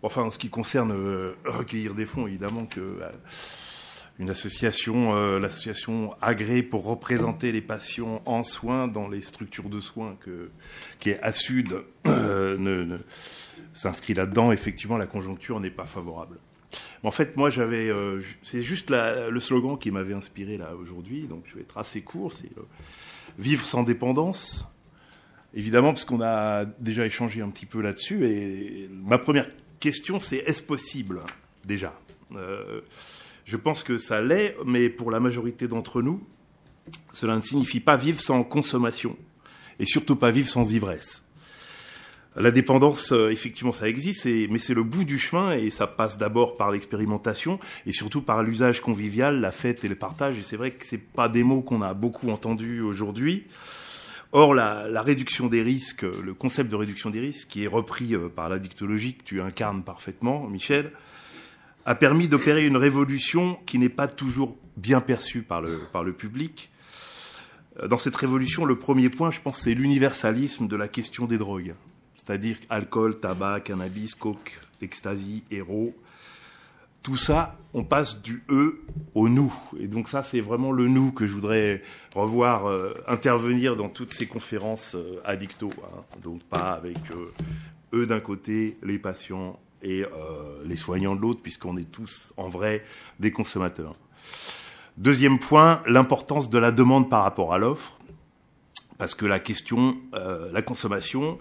Enfin, en ce qui concerne recueillir des fonds, évidemment que une association, l'association agréée pour représenter les patients en soins dans les structures de soins qui est ASUD, s'inscrit là-dedans. Effectivement, la conjoncture n'est pas favorable. Mais en fait, moi, c'est juste le slogan qui m'avait inspiré là aujourd'hui. Donc, je vais être assez court. C'est vivre sans dépendance. Évidemment, parce qu'on a déjà échangé un petit peu là-dessus. Et ma première question, c'est est-ce possible déjà Je pense que ça l'est, mais pour la majorité d'entre nous, cela ne signifie pas vivre sans consommation et surtout pas vivre sans ivresse. La dépendance, effectivement, ça existe, mais c'est le bout du chemin et ça passe d'abord par l'expérimentation et surtout par l'usage convivial, la fête et le partage. Et c'est vrai que c'est pas des mots qu'on a beaucoup entendus aujourd'hui. Or, la réduction des risques, le concept de réduction des risques, qui est repris par l'addictologie que tu incarnes parfaitement, Michel, a permis d'opérer une révolution qui n'est pas toujours bien perçue par le public. Dans cette révolution, le premier point, je pense, c'est l'universalisme de la question des drogues. C'est-à-dire alcool, tabac, cannabis, coke, ecstasy, héros. Tout ça, on passe du « eux » au « nous ». Et donc ça, c'est vraiment le « nous » que je voudrais revoir intervenir dans toutes ces conférences addicto. Hein. Donc pas avec eux d'un côté, les patients et les soignants de l'autre, puisqu'on est tous, en vrai, des consommateurs. Deuxième point, l'importance de la demande par rapport à l'offre, parce que la question, la consommation,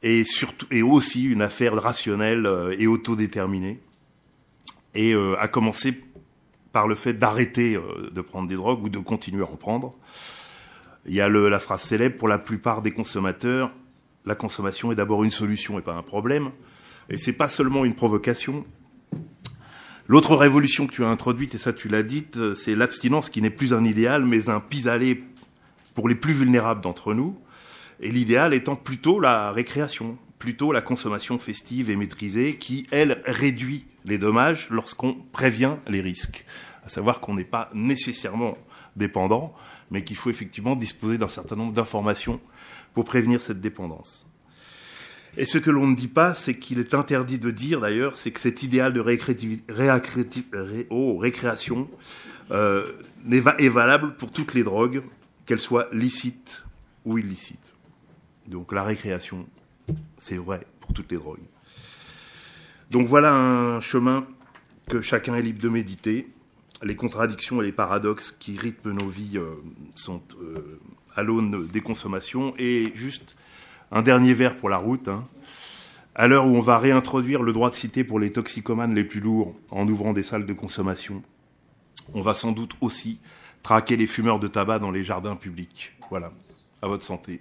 est aussi une affaire rationnelle et autodéterminée, et à commencer par le fait d'arrêter de prendre des drogues ou de continuer à en prendre. Il y a la phrase célèbre, pour la plupart des consommateurs, la consommation est d'abord une solution et pas un problème. Et c'est pas seulement une provocation. L'autre révolution que tu as introduite, et ça tu l'as dite, c'est l'abstinence qui n'est plus un idéal, mais un pis-aller pour les plus vulnérables d'entre nous. Et l'idéal étant plutôt la récréation, plutôt la consommation festive et maîtrisée qui, elle, réduit les dommages lorsqu'on prévient les risques. À savoir qu'on n'est pas nécessairement dépendant, mais qu'il faut effectivement disposer d'un certain nombre d'informations pour prévenir cette dépendance. Et ce que l'on ne dit pas, c'est qu'il est interdit de dire, d'ailleurs, c'est que cet idéal de récréation est valable pour toutes les drogues, qu'elles soient licites ou illicites. Donc la récréation, c'est vrai pour toutes les drogues. Donc voilà un chemin que chacun est libre de méditer. Les contradictions et les paradoxes qui rythment nos vies sont à l'aune des consommations. Et juste un dernier vers pour la route. Hein. À l'heure où on va réintroduire le droit de cité pour les toxicomanes les plus lourds en ouvrant des salles de consommation, on va sans doute aussi traquer les fumeurs de tabac dans les jardins publics. Voilà, à votre santé.